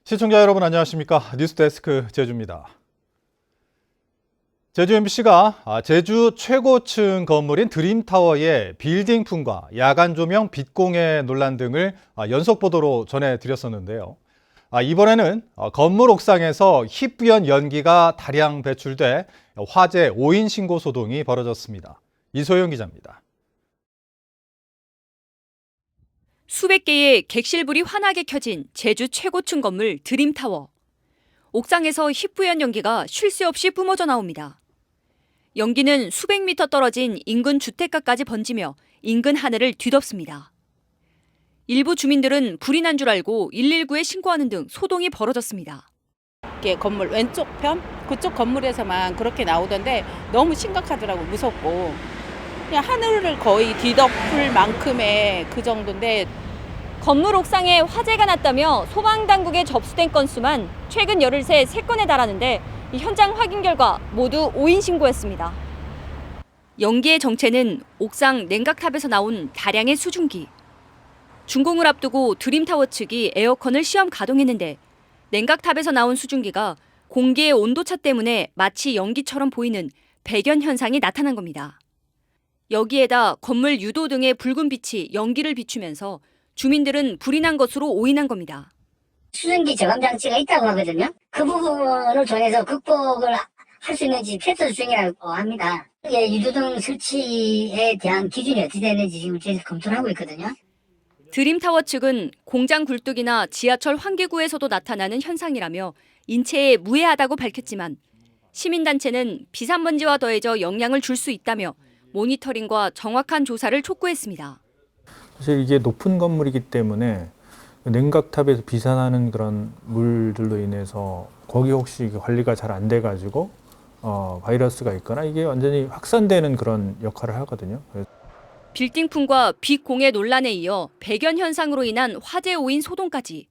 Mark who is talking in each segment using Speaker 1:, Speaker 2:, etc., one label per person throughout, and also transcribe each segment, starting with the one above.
Speaker 1: 시청자 여러분 안녕하십니까? 뉴스데스크 제주입니다. 제주 MBC가 제주 최고층 건물인 드림타워의 빌딩풍과 야간 조명 빛공해 논란 등을 연속 보도로 전해드렸었는데요. 이번에는 건물 옥상에서 희뿌연 연기가 다량 배출돼 화재 오인 신고 소동이 벌어졌습니다. 이소영 기자입니다.
Speaker 2: 수백 개의 객실불이 환하게 켜진 제주 최고층 건물 드림타워. 옥상에서 희뿌연 연기가 쉴 새 없이 뿜어져 나옵니다. 연기는 수백 미터 떨어진 인근 주택가까지 번지며 인근 하늘을 뒤덮습니다. 일부 주민들은 불이 난 줄 알고 119에 신고하는 등 소동이 벌어졌습니다.
Speaker 3: 이렇게 건물 왼쪽 편 그쪽 건물에서만 그렇게 나오던데 너무 심각하더라고. 무섭고 그냥 하늘을 거의 뒤덮을 만큼의 그 정도인데.
Speaker 2: 건물 옥상에 화재가 났다며 소방당국에 접수된 건수만 최근 열흘 새 3건에 달하는데 현장 확인 결과 모두 오인 신고였습니다. 연기의 정체는 옥상 냉각탑에서 나온 다량의 수증기. 준공을 앞두고 드림타워 측이 에어컨을 시험 가동했는데 냉각탑에서 나온 수증기가 공기의 온도차 때문에 마치 연기처럼 보이는 배견 현상이 나타난 겁니다. 여기에다 건물 유도 등의 붉은 빛이 연기를 비추면서 주민들은 불이 난 것으로 오인한 겁니다.
Speaker 4: 수증기 저감 장치가 있다고 하거든요. 그 부분을 통해서 극복을 할 수 있는지 테스트 중이라고 합니다. 유도등 설치에 대한 기준이 어떻게 되는지 지금 저희가 검토를 하고 있거든요.
Speaker 2: 드림타워 측은 공장 굴뚝이나 지하철 환기구에서도 나타나는 현상이라며 인체에 무해하다고 밝혔지만 시민단체는 비산먼지와 더해져 영향을 줄 수 있다며 모니터링과 정확한 조사를 촉구했습니다.
Speaker 5: 사실 이게 높은 건물이기 때문에 냉각탑에서 비산하는 그런 물들로 인해서 거기 혹시 관리가 잘 안 돼가지고 바이러스가 있거나 이게 완전히 확산되는 그런 역할을 하거든요.
Speaker 2: 빌딩풍과 빛공해 논란에 이어 배견 현상으로 인한 화재 오인 소동까지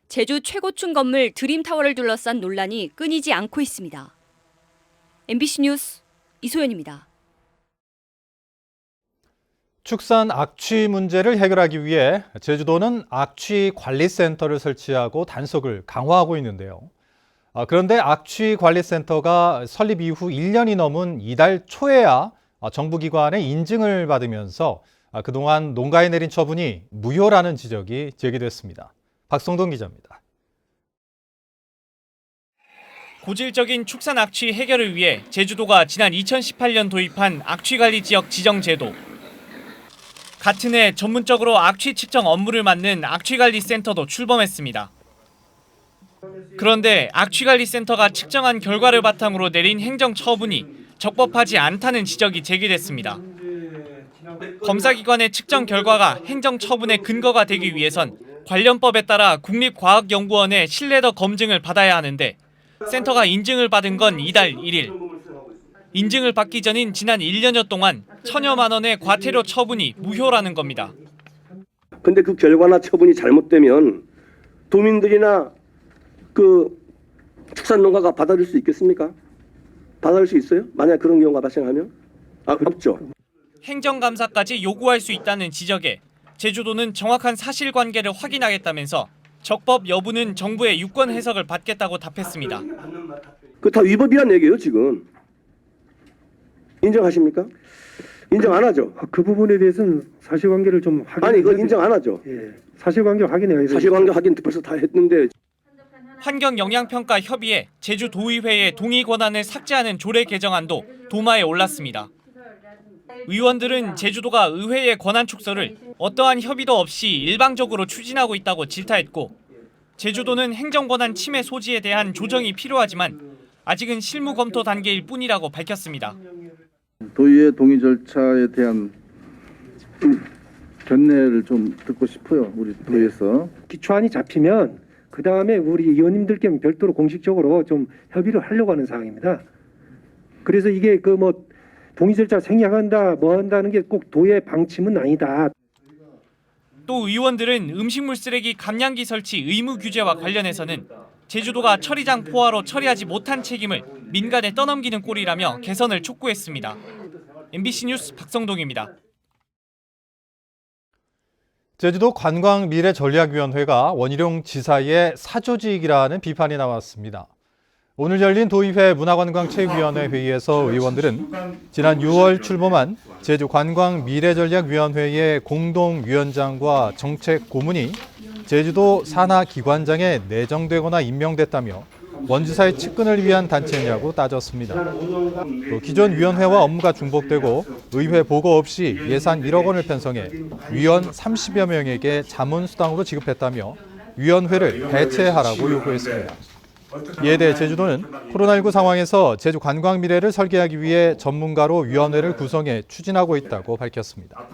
Speaker 2: 제주 최고층 건물 드림타워를 둘러싼 논란이 끊이지 않고 있습니다. MBC 뉴스 이소연입니다.
Speaker 1: 축산 악취 문제를 해결하기 위해 제주도는 악취 관리센터를 설치하고 단속을 강화하고 있는데요. 그런데 악취 관리센터가 설립 이후 1년이 넘은 이달 초에야 정부기관의 인증을 받으면서 그동안 농가에 내린 처분이 무효라는 지적이 제기됐습니다. 박성동 기자입니다.
Speaker 6: 고질적인 축산 악취 해결을 위해 제주도가 지난 2018년 도입한 악취관리지역 지정제도. 같은 해 전문적으로 악취 측정 업무를 맡는 악취관리센터도 출범했습니다. 그런데 악취관리센터가 측정한 결과를 바탕으로 내린 행정처분이 적법하지 않다는 지적이 제기됐습니다. 검사기관의 측정 결과가 행정처분의 근거가 되기 위해선 관련법에 따라 국립과학연구원의 신뢰도 검증을 받아야 하는데 센터가 인증을 받은 건 이달 1일. 인증을 받기 전인 지난 1년여 동안 천여만 원의 과태료 처분이 무효라는 겁니다.
Speaker 7: 근데 그 결과나 처분이 잘못되면 도민들이나 그 축산농가가 받아들일 수 있겠습니까? 받아들일 수 있어요? 만약 그런 경우가 발생하면? 없죠.
Speaker 6: 행정감사까지 요구할 수 있다는 지적에 제주도는 정확한 사실관계를 확인하겠다면서 적법 여부는 정부의 유권 해석을 받겠다고 답했습니다.
Speaker 7: 그 다 위법이란 얘기예요, 지금. 인정하십니까? 인정 안 하죠?
Speaker 8: 그 부분에 대해서는 사실관계를 좀 확인.
Speaker 7: 아니, 그거 인정 안 하죠?
Speaker 8: 예, 사실관계 확인해야 돼요.
Speaker 7: 사실관계 확인 벌써 다 했는데.
Speaker 6: 환경영향평가협의회 제주도의회의 동의 권한을 삭제하는 조례 개정안도 도마에 올랐습니다. 의원들은 제주도가 의회의 권한 축소를 어떠한 협의도 없이 일방적으로 추진하고 있다고 질타했고 제주도는 행정권한 침해 소지에 대한 조정이 필요하지만 아직은 실무 검토 단계일 뿐이라고 밝혔습니다.
Speaker 9: 도의회 동의 절차에 대한 견해를 좀 듣고 싶어요. 우리 도의에서.
Speaker 8: 기초안이 잡히면 그 다음에 우리 의원님들께 별도로 공식적으로 좀 협의를 하려고 하는 사항입니다. 그래서 이게 그 뭐 동의 절차 생략한다 뭐 한다는 게 꼭 도의 방침은 아니다.
Speaker 6: 또 의원들은 음식물 쓰레기 감량기 설치 의무 규제와 관련해서는 제주도가 처리장 포화로 처리하지 못한 책임을 민간에 떠넘기는 꼴이라며 개선을 촉구했습니다. MBC 뉴스 박성동입니다.
Speaker 1: 제주도 관광미래전략위원회가 원희룡 지사의 사조직이라는 비판이 나왔습니다. 오늘 열린 도의회 문화관광체육위원회 회의에서 의원들은 지난 6월 출범한 제주관광미래전략위원회의 공동위원장과 정책고문이 제주도 산하기관장에 내정되거나 임명됐다며 원지사의 측근을 위한 단체냐고 따졌습니다. 또 기존 위원회와 업무가 중복되고 의회 보고 없이 예산 1억 원을 편성해 위원 30여 명에게 자문수당으로 지급했다며 위원회를 해체하라고 요구했습니다. 이에 대해 제주도는 코로나19 상황에서 제주 관광 미래를 설계하기 위해 전문가로 위원회를 구성해 추진하고 있다고 밝혔습니다.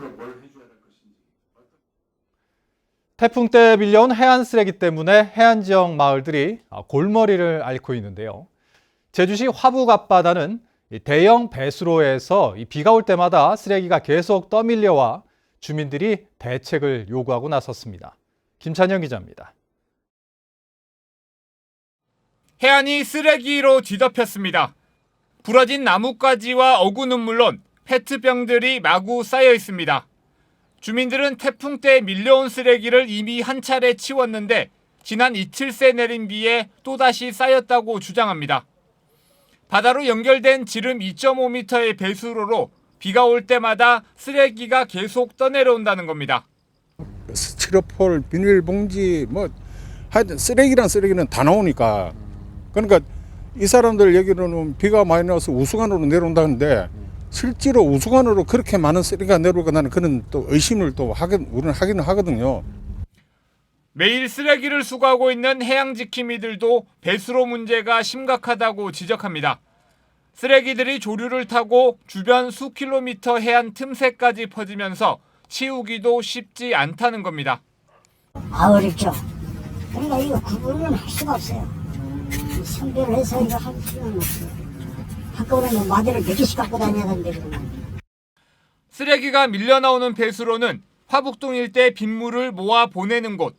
Speaker 1: 태풍 때 밀려온 해안 쓰레기 때문에 해안 지역 마을들이 골머리를 앓고 있는데요. 제주시 화북 앞바다는 대형 배수로에서 비가 올 때마다 쓰레기가 계속 떠밀려와 주민들이 대책을 요구하고 나섰습니다. 김찬영 기자입니다.
Speaker 10: 해안이 쓰레기로 뒤덮였습니다. 부러진 나뭇가지와 어구는 물론 페트병들이 마구 쌓여 있습니다. 주민들은 태풍 때 밀려온 쓰레기를 이미 한 차례 치웠는데 지난 이틀 새 내린 비에 또다시 쌓였다고 주장합니다. 바다로 연결된 지름 2.5m의 배수로로 비가 올 때마다 쓰레기가 계속 떠내려온다는 겁니다.
Speaker 11: 스티로폴, 비닐봉지, 하여튼 쓰레기란 쓰레기는 다 나오니까. 그러니까 이 사람들 얘기로는 비가 많이 나와서 우수관으로 내려온다는데 실제로 우수관으로 그렇게 많은 쓰레기가 내려올까 나는 그런 또 의심을 우리는 하기는 하거든요.
Speaker 10: 매일 쓰레기를 수거하고 있는 해양지킴이들도 배수로 문제가 심각하다고 지적합니다. 쓰레기들이 조류를 타고 주변 수킬로미터 해안 틈새까지 퍼지면서 치우기도 쉽지 않다는 겁니다.
Speaker 4: 어렵죠. 그러니까 이거 구분을 할 수가 없어요. 선별을 해서 이거 할 수는 없어요. 한꺼번에 마대를 100개씩 갖고 다녀야 되는데 그러면.
Speaker 10: 쓰레기가 밀려나오는 배수로는 화북동 일대 빗물을 모아 보내는 곳.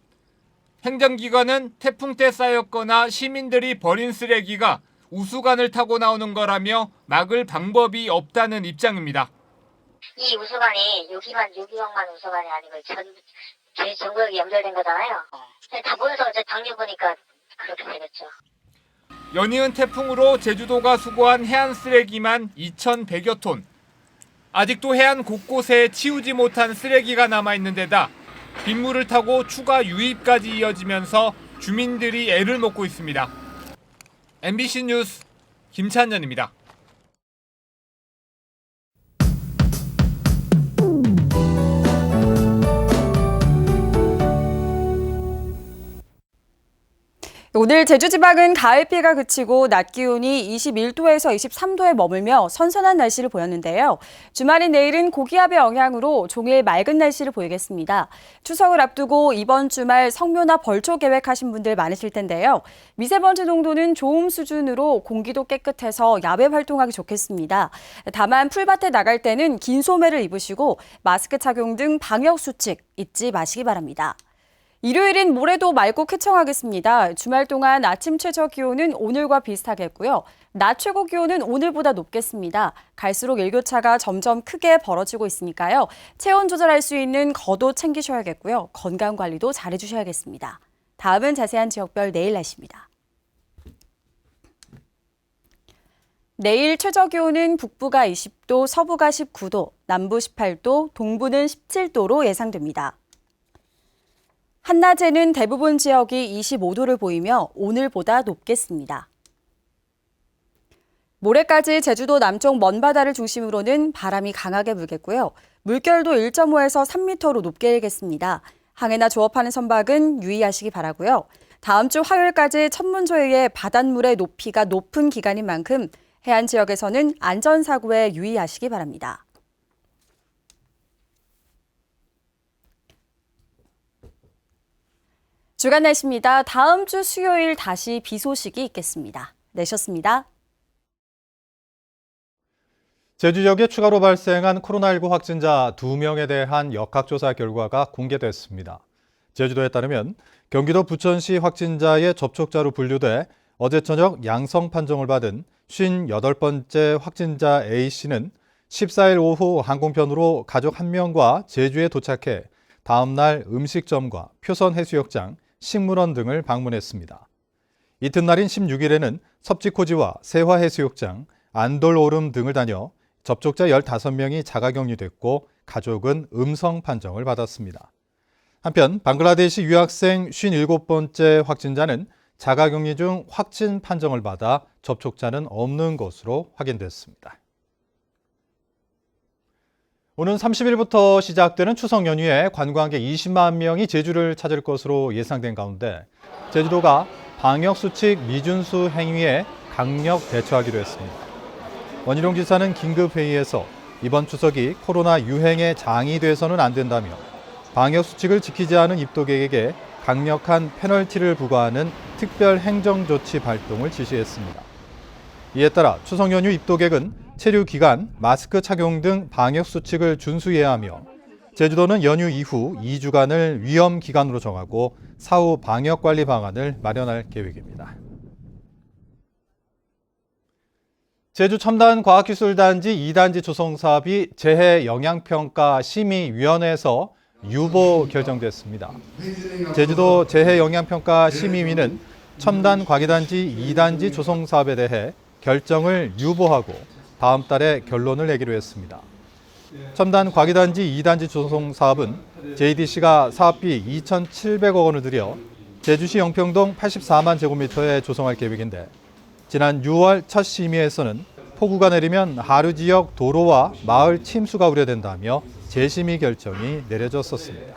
Speaker 10: 행정기관은 태풍 때 쌓였거나 시민들이 버린 쓰레기가 우수관을 타고 나오는 거라며 막을 방법이 없다는 입장입니다.
Speaker 4: 이 우수관이 여기만 우수관이 아니고 저희 전국에 연결된 거잖아요. 다 모여서 이제 당뇨 보니까 그렇게 되겠죠.
Speaker 10: 연이은 태풍으로 제주도가 수거한 해안 쓰레기만 2,100여 톤. 아직도 해안 곳곳에 치우지 못한 쓰레기가 남아있는 데다 빗물을 타고 추가 유입까지 이어지면서 주민들이 애를 먹고 있습니다. MBC 뉴스 김찬현입니다.
Speaker 2: 오늘 제주 지방은 가을비가 그치고 낮 기온이 21도에서 23도에 머물며 선선한 날씨를 보였는데요. 주말인 내일은 고기압의 영향으로 종일 맑은 날씨를 보이겠습니다. 추석을 앞두고 이번 주말 성묘나 벌초 계획하신 분들 많으실 텐데요. 미세먼지 농도는 좋음 수준으로 공기도 깨끗해서 야외 활동하기 좋겠습니다. 다만 풀밭에 나갈 때는 긴 소매를 입으시고 마스크 착용 등 방역 수칙 잊지 마시기 바랍니다. 일요일인 모레도 맑고 쾌청하겠습니다. 주말 동안 아침 최저 기온은 오늘과 비슷하겠고요. 낮 최고 기온은 오늘보다 높겠습니다. 갈수록 일교차가 점점 크게 벌어지고 있으니까요. 체온 조절할 수 있는 겉옷 챙기셔야겠고요. 건강 관리도 잘해주셔야겠습니다. 다음은 자세한 지역별 내일 날씨입니다. 내일 최저 기온은 북부가 20도, 서부가 19도, 남부 18도, 동부는 17도로 예상됩니다. 한낮에는 대부분 지역이 25도를 보이며 오늘보다 높겠습니다. 모레까지 제주도 남쪽 먼바다를 중심으로는 바람이 강하게 불겠고요. 물결도 1.5에서 3m로 높게 일겠습니다. 항해나 조업하는 선박은 유의하시기 바라고요. 다음 주 화요일까지 천문조에 바닷물의 높이가 높은 기간인 만큼 해안 지역에서는 안전사고에 유의하시기 바랍니다. 주간 날씨입니다. 다음 주 수요일 다시 비 소식이 있겠습니다. 내셨습니다.
Speaker 1: 제주 지역에 추가로 발생한 코로나19 확진자 2명에 대한 역학조사 결과가 공개됐습니다. 제주도에 따르면 경기도 부천시 확진자의 접촉자로 분류돼 어제 저녁 양성 판정을 받은 58번째 확진자 A씨는 14일 오후 항공편으로 가족 1명과 제주에 도착해 다음 날 음식점과 표선해수욕장, 식물원 등을 방문했습니다. 이튿날인 16일에는 섭지코지와 세화해수욕장, 안돌오름 등을 다녀 접촉자 15명이 자가격리됐고 가족은 음성 판정을 받았습니다. 한편 방글라데시 유학생 57번째 확진자는 자가격리 중 확진 판정을 받아 접촉자는 없는 것으로 확인됐습니다. 오는 30일부터 시작되는 추석 연휴에 관광객 20만 명이 제주를 찾을 것으로 예상된 가운데 제주도가 방역수칙 미준수 행위에 강력 대처하기로 했습니다. 원희룡 지사는 긴급회의에서 이번 추석이 코로나 유행의 장이 돼서는 안 된다며 방역수칙을 지키지 않은 입도객에게 강력한 페널티를 부과하는 특별 행정조치 발동을 지시했습니다. 이에 따라 추석 연휴 입도객은 체류 기간, 마스크 착용 등 방역수칙을 준수해야 하며 제주도는 연휴 이후 2주간을 위험 기간으로 정하고 사후 방역관리 방안을 마련할 계획입니다. 제주 첨단과학기술단지 2단지 조성 사업이 재해영향평가심의위원회에서 유보 결정됐습니다. 제주도 재해영향평가심의위는 첨단과기단지 2단지 조성 사업에 대해 결정을 유보하고 다음 달에 결론을 내기로 했습니다. 첨단과기단지 2단지 조성 사업은 JDC가 사업비 2,700억 원을 들여 제주시 영평동 84만 제곱미터에 조성할 계획인데 지난 6월 첫 심의에서는 폭우가 내리면 하류 지역 도로와 마을 침수가 우려된다며 재심의 결정이 내려졌었습니다.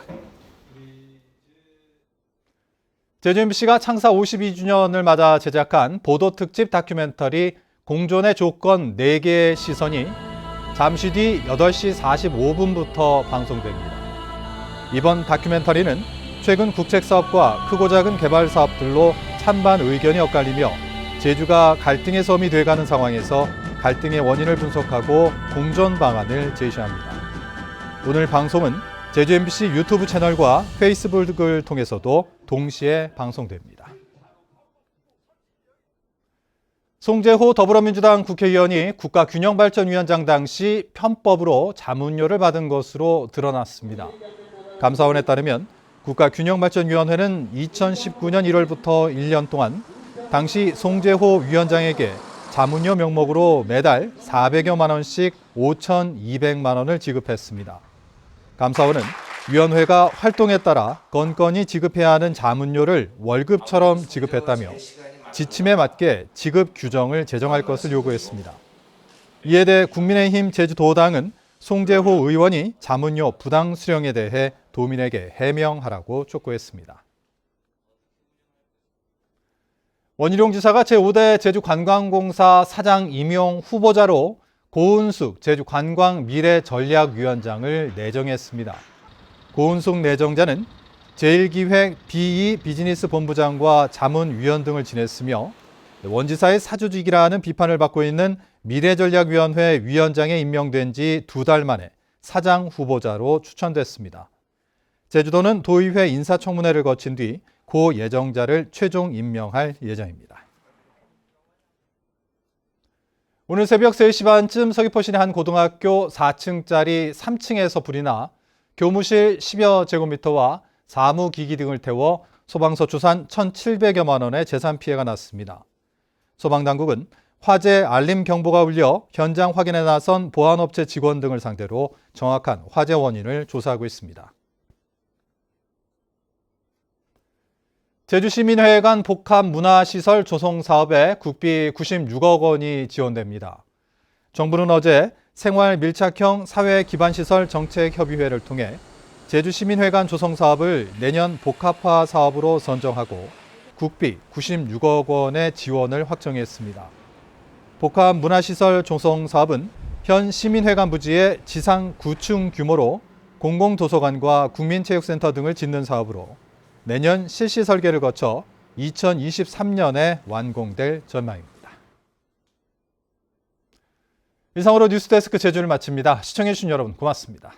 Speaker 1: 제주 MBC가 창사 52주년을 맞아 제작한 보도특집 다큐멘터리 공존의 조건 4개의 시선이 잠시 뒤 8시 45분부터 방송됩니다. 이번 다큐멘터리는 최근 국책사업과 크고 작은 개발 사업들로 찬반 의견이 엇갈리며 제주가 갈등의 섬이 돼가는 상황에서 갈등의 원인을 분석하고 공존 방안을 제시합니다. 오늘 방송은 제주 MBC 유튜브 채널과 페이스북을 통해서도 동시에 방송됩니다. 송재호 더불어민주당 국회의원이 국가균형발전위원장 당시 편법으로 자문료를 받은 것으로 드러났습니다. 감사원에 따르면 국가균형발전위원회는 2019년 1월부터 1년 동안 당시 송재호 위원장에게 자문료 명목으로 매달 400여만 원씩 5,200만 원을 지급했습니다. 감사원은 위원회가 활동에 따라 건건히 지급해야 하는 자문료를 월급처럼 지급했다며 지침에 맞게 지급 규정을 제정할 것을 요구했습니다. 이에 대해 국민의힘 제주도당은 송재호 의원이 자문료 부당 수령에 대해 도민에게 해명하라고 촉구했습니다. 원희룡 지사가 제5대 제주관광공사 사장 임용 후보자로 고은숙 제주관광미래전략위원장을 내정했습니다. 고은숙 내정자는 제1기획 BE 비즈니스 본부장과 자문위원 등을 지냈으며 원 지사의 사주직이라는 비판을 받고 있는 미래전략위원회 위원장에 임명된 지 2달 만에 사장 후보자로 추천됐습니다. 제주도는 도의회 인사청문회를 거친 뒤 고 예정자를 최종 임명할 예정입니다. 오늘 새벽 3시 반쯤 서귀포시내 한 고등학교 4층짜리 3층에서 불이 나 교무실 10여 제곱미터와 사무기기 등을 태워 소방서 추산 1,700여만 원의 재산 피해가 났습니다. 소방당국은 화재 알림 경보가 울려 현장 확인에 나선 보안업체 직원 등을 상대로 정확한 화재 원인을 조사하고 있습니다. 제주시민회관 복합문화시설 조성 사업에 국비 96억 원이 지원됩니다. 정부는 어제 생활밀착형 사회기반시설 정책협의회를 통해 제주시민회관 조성 사업을 내년 복합화 사업으로 선정하고 국비 96억 원의 지원을 확정했습니다. 복합문화시설 조성 사업은 현 시민회관 부지의 지상 9층 규모로 공공도서관과 국민체육센터 등을 짓는 사업으로 내년 실시 설계를 거쳐 2023년에 완공될 전망입니다. 이상으로 뉴스데스크 제주를 마칩니다. 시청해주신 여러분 고맙습니다.